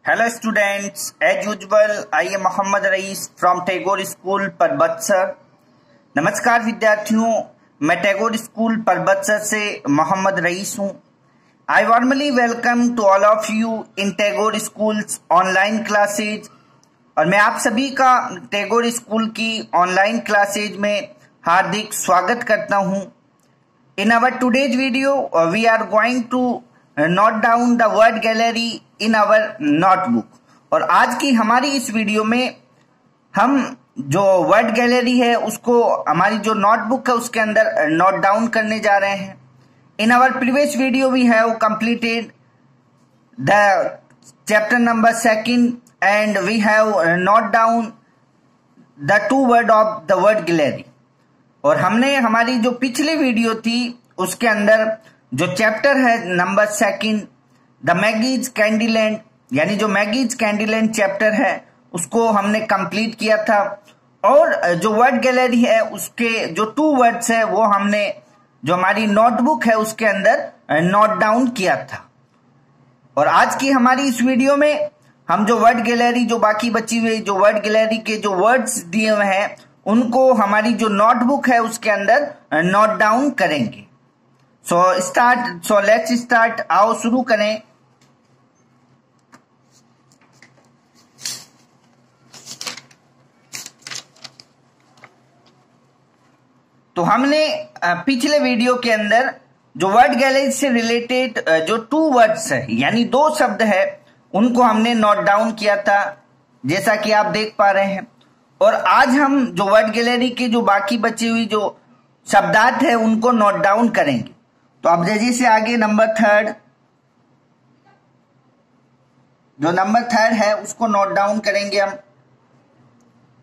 Hello students, as usual, I am Mohammad Raees from Tagore school Parbatsar. नमस्कार विद्यार्थियों, मैं Tagore school Parbatsar से मोहम्मद रईस हूँ। I warmly welcome to all of you in Tagore schools online classes. और मैं आप सभी का टैगोर स्कूल की ऑनलाइन क्लासेज में हार्दिक स्वागत करता हूँ। In our today's video, we are going to note down the word gallery in our notebook। और आज की हमारी इस वीडियो में हम जो वर्ड गैलरी है उसको हमारी जो नोटबुक है उसके अंदर नोट डाउन करने जा रहे हैं। In our previous video we have completed the chapter number 2 and we have note down the 2 word of the word gallery. और हमने हमारी जो पिछली वीडियो थी उसके अंदर जो चैप्टर है नंबर 2 द मैगीज कैंडीलैंड, यानी जो मैगीज कैंडीलैंड चैप्टर है उसको हमने कंप्लीट किया था। और जो वर्ड गैलरी है उसके जो 2 वर्ड्स है वो हमने जो हमारी नोटबुक है उसके अंदर नोट डाउन किया था। और आज की हमारी इस वीडियो में हम जो वर्ड गैलरी जो बाकी बची हुई जो वर्ड गैलरी के जो वर्ड्स दिए हुए हैं उनको हमारी जो नोटबुक है उसके अंदर नोट डाउन करेंगे। So let's start. आओ शुरू करें। तो हमने पिछले वीडियो के अंदर जो वर्ड गैलरी से रिलेटेड जो 2 वर्ड्स है यानी 2 शब्द है उनको हमने नोट डाउन किया था, जैसा कि आप देख पा रहे हैं। और आज हम जो वर्ड गैलरी के जो बाकी बची हुई जो शब्दार्थ है उनको नोट डाउन करेंगे। तो अब जैसे आगे नंबर 3 जो नंबर 3 है उसको नोट डाउन करेंगे हम।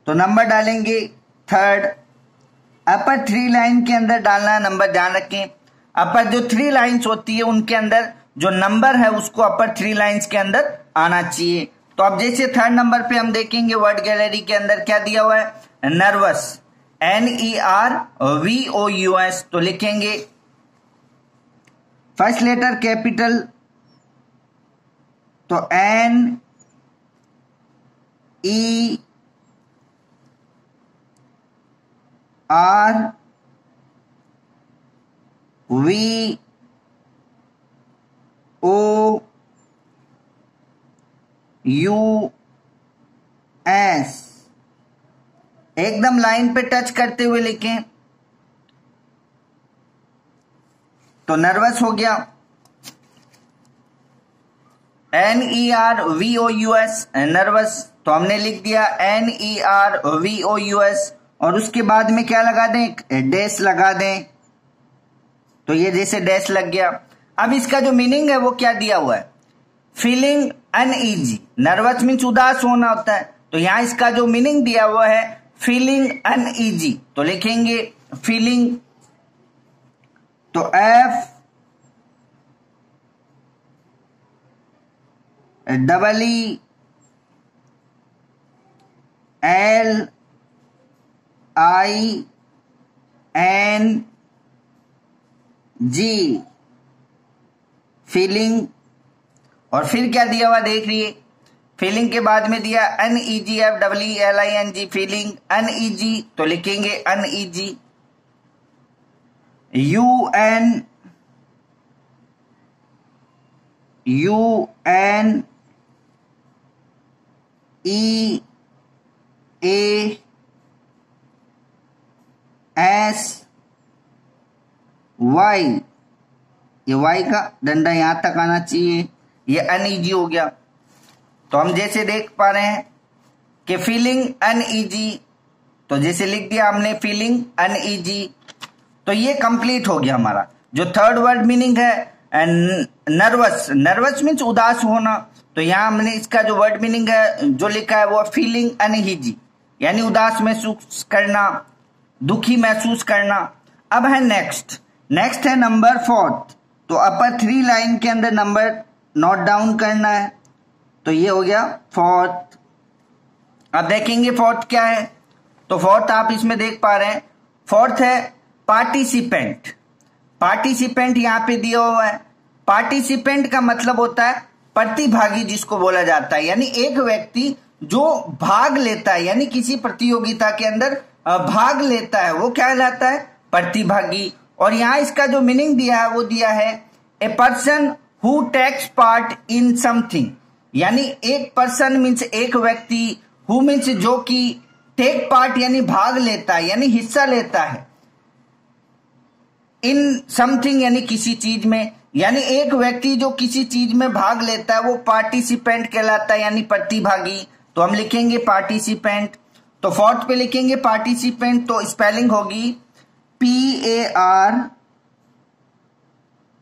तो नंबर डालेंगे 3 अपर 3 लाइन के अंदर डालना नंबर, ध्यान रखें। अपर जो 3 लाइन्स होती है उनके अंदर जो नंबर है उसको अपर 3 लाइन्स के अंदर आना चाहिए। तो अब जैसे 3rd नंबर पे हम देखेंगे वर्ड गैलरी के अंदर क्या दिया हुआ है, नर्वस, NERVOUS। तो लिखेंगे फर्स्ट लेटर कैपिटल तो NERVOUS एकदम लाइन पे टच करते हुए लिखें। तो नर्वस हो गया, NERVOUS नर्वस। तो हमने लिख दिया NERVOUS और उसके बाद में क्या लगा दें, डैश लगा दें। तो ये जैसे डैश लग गया। अब इसका जो मीनिंग है वो क्या दिया हुआ है, फीलिंग अनईजी। नर्वस मीन्स उदास होना होता है, तो यहां इसका जो मीनिंग दिया हुआ है फीलिंग अनईजी। तो लिखेंगे फीलिंग तो FEELING फीलिंग। और फिर क्या दिया हुआ देख रही है, फीलिंग के बाद में दिया अनईजी, FEELING फीलिंग अनईजी। तो लिखेंगे अनईजी UNEASY। ये वाई का डंडा यहां तक आना चाहिए, ये अनईजी हो गया। तो हम जैसे देख पा रहे हैं कि फीलिंग अनईजी, तो जैसे लिख दिया हमने फीलिंग अनईजी। तो ये कंप्लीट हो गया हमारा जो 3rd वर्ड मीनिंग है नर्वस। नर्वस मीन्स उदास होना, तो यहां हमने इसका जो वर्ड मीनिंग है जो लिखा है वो फीलिंग अनईजी यानी उदास महसूस करना, दुखी महसूस करना। अब है नेक्स्ट है नंबर 4। तो अपर 3 लाइन के अंदर नंबर नोट डाउन करना है। तो ये हो गया 4th। अब देखेंगे 4th क्या है। तो 4th आप इसमें देख पा रहे हैं 4th है पार्टिसिपेंट। पार्टिसिपेंट यहां पे दिया हुआ है। पार्टिसिपेंट का मतलब होता है प्रतिभागी जिसको बोला जाता है, यानी एक व्यक्ति जो भाग लेता है, यानी किसी प्रतियोगिता के अंदर भाग लेता है, वो क्या कहलाता है? प्रतिभागी। और यहां इसका जो मीनिंग दिया है वो दिया है a person who takes part in something, यानी एक पर्सन मीन्स एक व्यक्ति, हु मीन्स जो कि, टेक पार्ट यानी भाग लेता है, यानी हिस्सा लेता है, इन समथिंग यानी किसी चीज में, यानी एक व्यक्ति जो किसी चीज में भाग लेता है वो पार्टिसिपेंट कहलाता है, यानी प्रतिभागी। तो हम लिखेंगे पार्टिसिपेंट। तो फोर्थ पे लिखेंगे पार्टिसिपेंट, तो स्पेलिंग होगी PAR,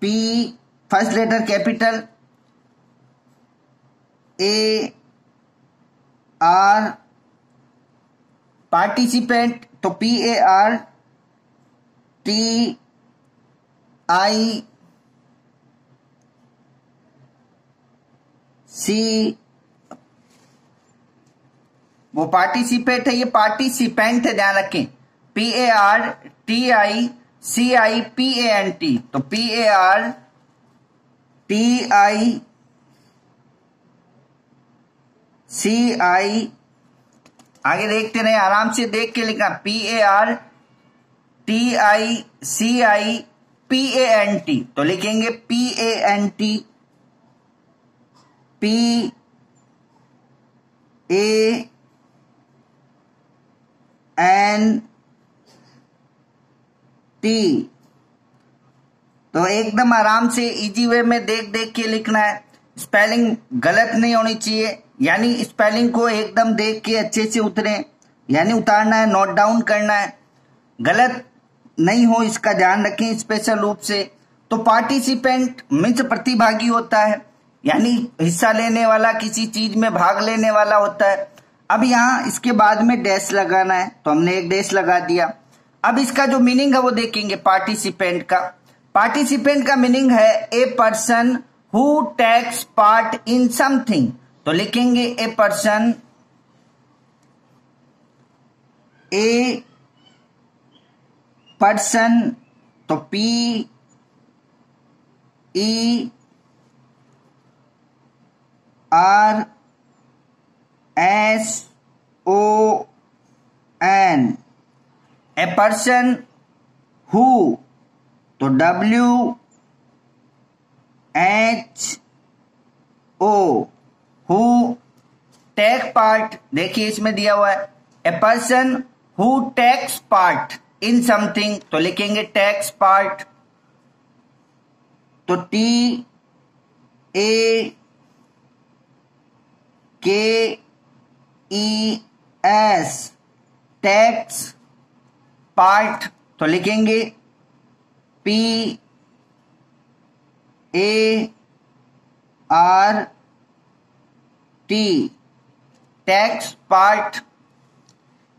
P first letter capital, AR participant, तो PARTIC, वो पार्टिसिपेट है, ये पार्टिसिपेंट है, ध्यान रखें। PARTICIPANT, तो PARTICI, आगे देखते रहे, आराम से देख के लिखना, PARTICIPANT, तो लिखेंगे PANT, PANT, तो एकदम आराम से इजी वे में देख देख के लिखना है, स्पेलिंग गलत नहीं होनी चाहिए, यानी स्पेलिंग को एकदम देख के अच्छे से उतरे, यानी उतारना है, नोट डाउन करना है, गलत नहीं हो इसका ध्यान रखें स्पेशल रूप से। तो पार्टिसिपेंट मीन्स प्रतिभागी होता है, यानी हिस्सा लेने वाला, किसी चीज में भाग लेने वाला होता है। अब यहाँ इसके बाद में डैश लगाना है, तो हमने एक डैश लगा दिया। अब इसका जो मीनिंग है वो देखेंगे पार्टिसिपेंट का। पार्टिसिपेंट का मीनिंग है a person who takes part in something, तो लिखेंगे ए पर्सन, तो PERSON, ए पर्सन हु, तो WHO, हु टेक पार्ट, देखिए इसमें दिया हुआ है a person who takes part in something, तो लिखेंगे टेक्स पार्ट, तो TAKES, टैक्स पार्ट, तो लिखेंगे PART, takes part,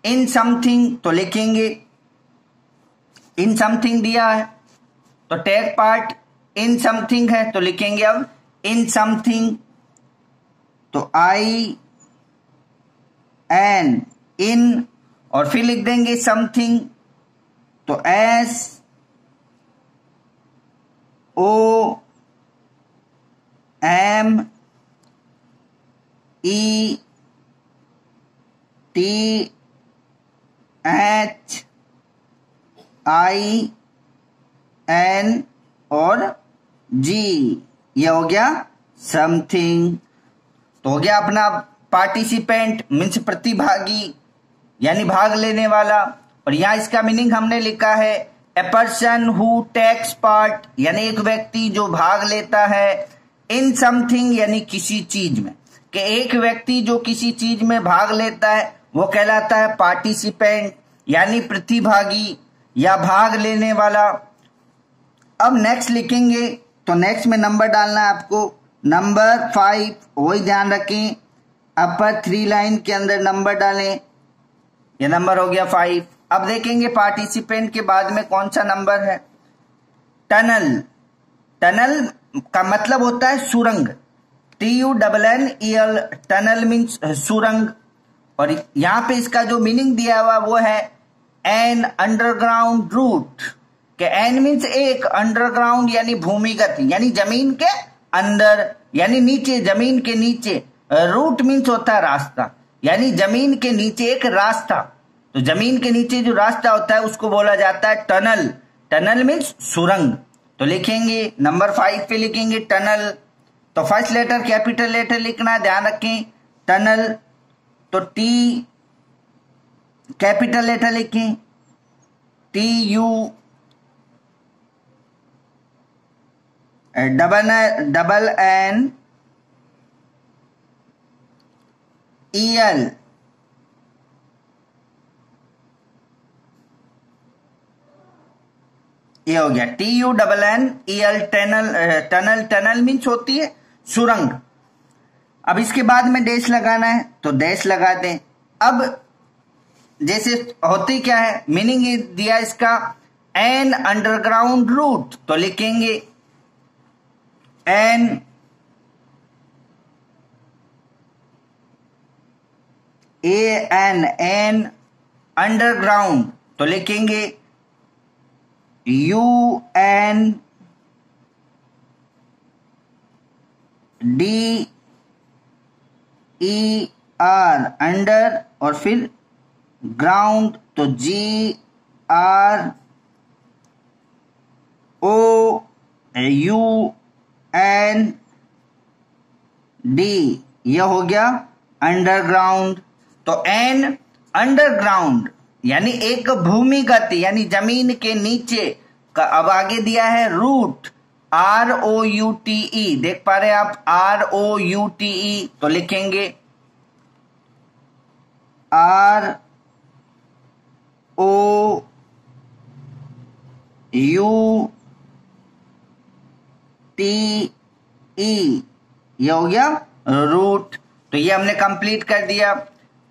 in something, तो लिखेंगे इन समथिंग दिया है, तो टेक पार्ट इन समथिंग है, तो लिखेंगे अब इन समथिंग, तो IN, इन, और फिर लिख देंगे समथिंग, तो SOMETHIN और G, ये हो गया समथिंग। तो हो गया अपना पार्टिसिपेंट मीन्स प्रतिभागी, यानी भाग लेने वाला। और यहाँ इसका मीनिंग हमने लिखा है a person who takes part, यानी एक व्यक्ति जो भाग लेता है, इन समथिंग यानी किसी चीज में, कि एक व्यक्ति जो किसी चीज में भाग लेता है वो कहलाता है पार्टिसिपेंट, यानी प्रतिभागी या भाग लेने वाला। अब नेक्स्ट लिखेंगे, तो नेक्स्ट में नंबर डालना है आपको, नंबर 5, वही ध्यान रखें, अपर 3 लाइन के अंदर नंबर डालें, ये नंबर हो गया 5। अब देखेंगे पार्टिसिपेंट के बाद में कौन सा नंबर है, टनल। टनल का मतलब होता है सुरंग, TUNNEL, टनल मीन्स सुरंग। और यहां पे इसका जो मीनिंग दिया हुआ वो है एन अंडरग्राउंड रूट, के एन मीन्स एक, अंडरग्राउंड यानी भूमिगत, यानी जमीन के अंदर, यानी नीचे, जमीन के नीचे। रूट मीन्स होता है रास्ता, यानी जमीन के नीचे एक रास्ता। तो जमीन के नीचे जो रास्ता होता है उसको बोला जाता है टनल। टनल मीन्स सुरंग। तो लिखेंगे नंबर 5 पे लिखेंगे टनल। तो फर्स्ट लेटर कैपिटल लेटर लिखना, ध्यान रखें, टनल। तो टी कैपिटल लेटर लिखें, TU, डबल N EL, ये हो गया TUNNEL, tunnel. Tunnel, tunnel means होती है सुरंग। अब इसके बाद में डैश लगाना है तो डैश लगा दें। अब जैसे होती क्या है, मीनिंग दिया इसका एन अंडरग्राउंड रूट, तो लिखेंगे एन एन अंडरग्राउंड, तो लिखेंगे UNDER, अंडर, और फिर ग्राउंड, तो GROUND, यह हो गया अंडरग्राउंड। तो एन अंडरग्राउंड यानी एक भूमिगत, यानी जमीन के नीचे का। अब आगे दिया है रूट, ROUTE, देख पा रहे हैं आप, ROUTE, तो लिखेंगे ROUTE, ये हो गया रूट। तो ये हमने कंप्लीट कर दिया।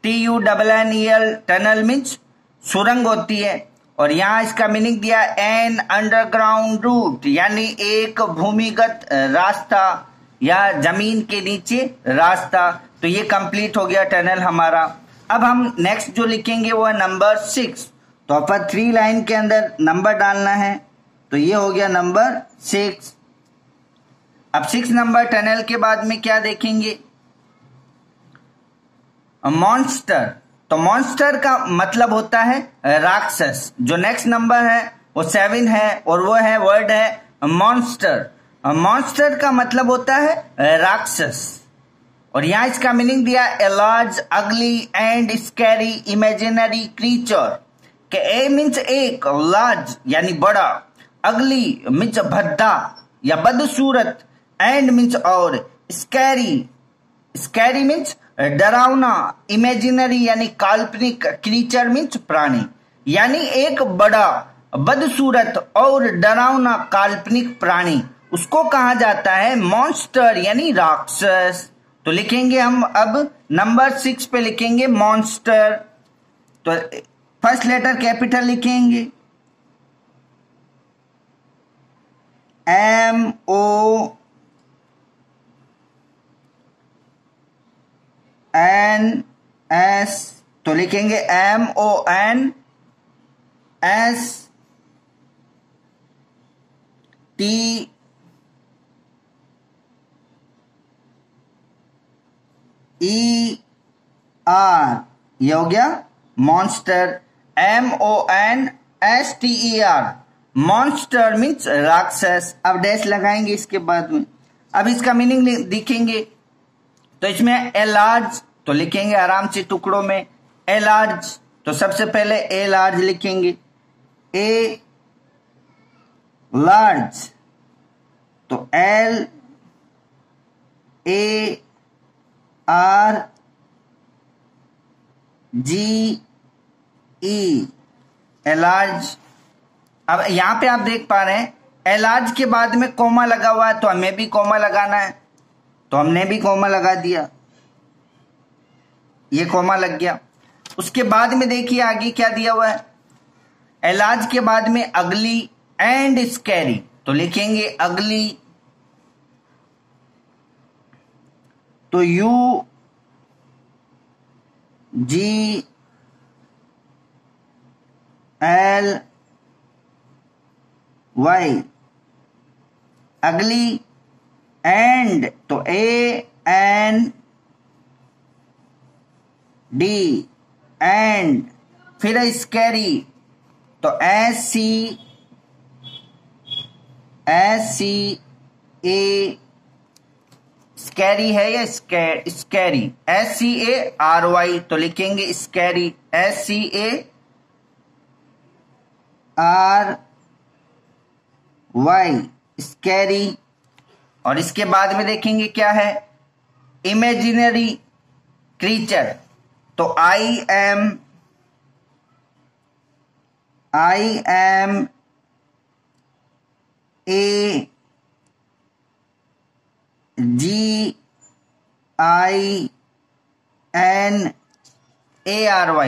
TUNNEL, टनल मीन्स सुरंग होती है। और यहां इसका मीनिंग दिया एन अंडरग्राउंड रूट, यानी एक भूमिगत रास्ता या जमीन के नीचे रास्ता। तो ये कंप्लीट हो गया टनल हमारा। अब हम नेक्स्ट जो लिखेंगे वो है नंबर 6। तो अपन 3 लाइन के अंदर नंबर डालना है, तो ये हो गया नंबर 6। अब 6 नंबर टनल के बाद में क्या देखेंगे, मॉन्स्टर। तो मॉन्स्टर का मतलब होता है राक्षस। जो नेक्स्ट नंबर है वो 7 है और वो है वर्ड है मॉन्स्टर। मॉन्स्टर का मतलब होता है राक्षस। और यहां इसका मीनिंग दिया ए लार्ज अगली एंड स्कैरी इमेजिनरी क्रीचर। के ए मीन्स एक, लार्ज यानी बड़ा, अगली मीन्स भद्दा या बदसूरत, एंड मीन्स और, स्कैरी, स्कैरी मीन्स डरावना, इमेजिनरी यानी काल्पनिक, क्रीचर मीन्स प्राणी। यानी एक बड़ा, बदसूरत और डरावना काल्पनिक प्राणी, उसको कहा जाता है मॉन्स्टर यानी राक्षस। तो लिखेंगे हम अब नंबर 6 पे लिखेंगे मॉन्स्टर। तो फर्स्ट लेटर कैपिटल लिखेंगे, MONSTER, तो लिखेंगे MONSTER, ये हो गया मॉन्स्टर, MONSTER, मॉन्स्टर मीन्स राक्षस। अब डैश लगाएंगे इसके बाद में। अब इसका मीनिंग लिखेंगे, तो इसमें ए लार्ज, तो लिखेंगे आराम से टुकड़ों में ए लार्ज। तो सबसे पहले ए लार्ज लिखेंगे, ए लार्ज, तो LARGE, ए लार्ज। अब यहां पे आप देख पा रहे हैं ए लार्ज के बाद में कोमा लगा हुआ है, तो हमें भी कोमा लगाना है, तो हमने भी कोमा लगा दिया, ये कोमा लग गया। उसके बाद में देखिए आगे क्या दिया हुआ है, ए लार्ज के बाद में अगली एंड स्कैरी, तो लिखेंगे अगली, तो UGLY, अगली एंड तो AND एंड, फिर स्कैरी तो SCA, स्कैरी है या स्कैरी, SCARY, तो लिखेंगे स्कैरी, SCARY, स्कैरी। और इसके बाद में देखेंगे क्या है, इमेजिनरी क्रीचर, तो IMAGINARY,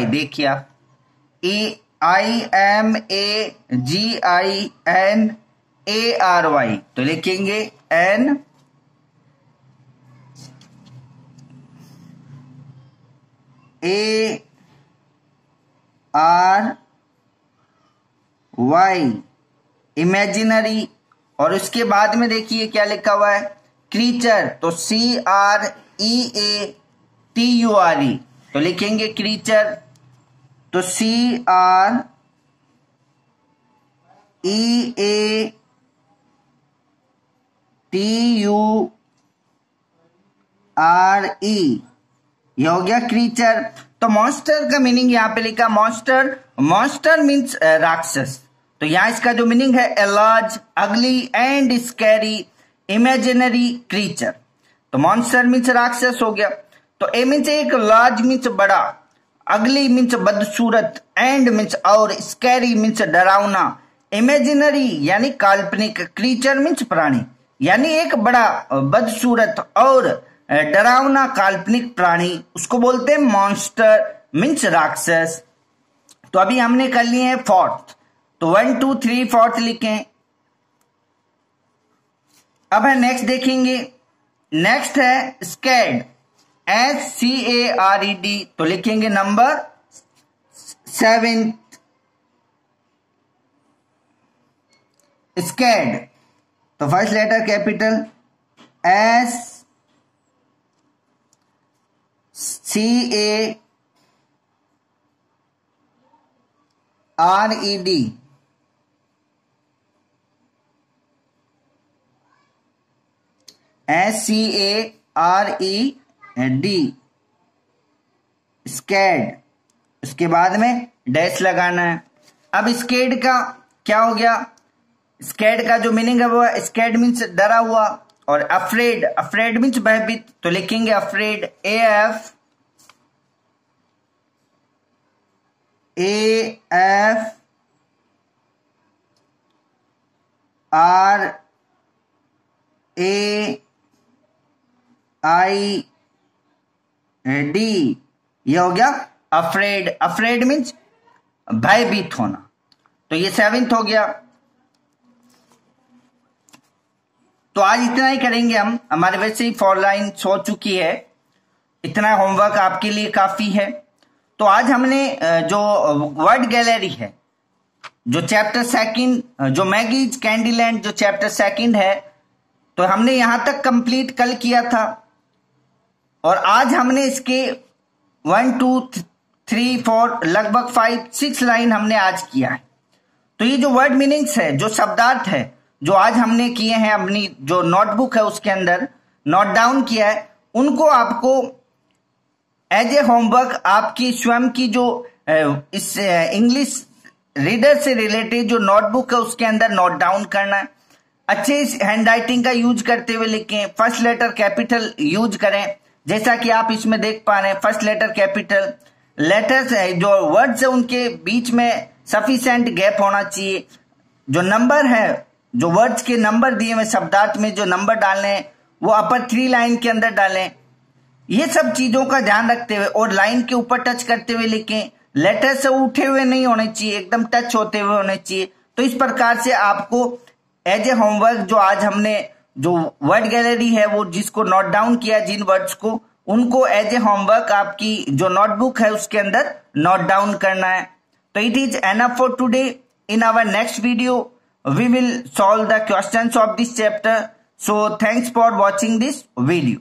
देखिए आप, IMAGINARY, तो लिखेंगे NARY, इमेजिनरी। और उसके बाद में देखिए क्या लिखा हुआ है, क्रीचर, तो CREATURE, तो लिखेंगे क्रीचर, तो CREATURE, ये हो गया क्रीचर। तो मॉन्स्टर का मीनिंग यहाँ पे लिखा, मॉन्स्टर मीन्स राक्षस, तो यहाँ इसका जो मीनिंग है, ए लार्ज, अगली एंड स्कैरी इमेजिनरी क्रीचर। तो मॉन्स्टर मीन्स राक्षस हो गया, तो ए मीन्स एक, लार्ज मीन्स बड़ा, अगली मीन्स बदसूरत, एंड मीन्स और, स्कैरी मीन्स डरावना, इमेजिनरी यानी काल्पनिक, क्रीचर मीन्स प्राणी, यानी एक बड़ा बदसूरत और डरावना काल्पनिक प्राणी, उसको बोलते हैं मॉन्स्टर मीन्स राक्षस। तो अभी हमने कर लिए हैं फोर्थ, तो 1 2 3 4 लिखें। अब है नेक्स्ट देखेंगे, नेक्स्ट है स्कैड, SCARED, तो लिखेंगे नंबर 7, स्कैड, तो first letter capital SCARED, SCARED, scared. उसके बाद में डैश लगाना है। अब स्कैड का क्या हो गया, स्कैड का जो मीनिंग है वो, स्कैड मीन्स डरा हुआ, और अफ्रेड मीन्स भयभीत, तो लिखेंगे अफ्रेड, AFRAID, ये हो गया अफ्रेड मीन्स भयभीत होना। तो ये 7th हो गया। तो आज इतना ही करेंगे हम, हमारे वैसे ही 4 लाइन्स हो चुकी है, इतना होमवर्क आपके लिए काफी है। तो आज हमने जो वर्ड गैलरी है, जो चैप्टर 2, जो मैगीज कैंडीलैंड, जो चैप्टर 2 है, तो हमने यहां तक कंप्लीट कल किया था, और आज हमने इसके 1 2 3 4 लगभग 5 6 लाइन हमने आज किया है। तो ये जो वर्ड मीनिंग्स है, जो शब्दार्थ है, जो आज हमने किए हैं, अपनी जो नोटबुक है उसके अंदर नोट डाउन किया है, उनको आपको एज ए होमवर्क आपकी स्वयं की जो इस इंग्लिश रीडर से रिलेटेड जो नोटबुक है उसके अंदर नोट डाउन करना है। अच्छे हैंड राइटिंग का यूज करते हुए लिखें, फर्स्ट लेटर कैपिटल यूज करें, जैसा कि आप इसमें देख पा रहे हैं, फर्स्ट लेटर कैपिटल, लेटर्स जो वर्ड्स है उनके बीच में सफिशिएंट गैप होना चाहिए, जो नंबर है, जो वर्ड्स के नंबर दिए हुए शब्दार्थ में जो नंबर डालने हैं वो अपर 3 लाइन के अंदर डालें। ये सब चीजों का ध्यान रखते हुए और लाइन के ऊपर टच करते हुए लिखें, लेटर से उठे हुए नहीं होने चाहिए, एकदम टच होते हुए होने चाहिए। तो इस प्रकार से आपको एज ए होमवर्क जो आज हमने जो वर्ड गैलरी है वो जिसको नोट डाउन किया, जिन वर्ड्स को, उनको एज ए होमवर्क आपकी जो नोटबुक है उसके अंदर नोट डाउन करना है। तो it is enough for today. In our next video we will solve the questions of this chapter. So thanks for watching this video.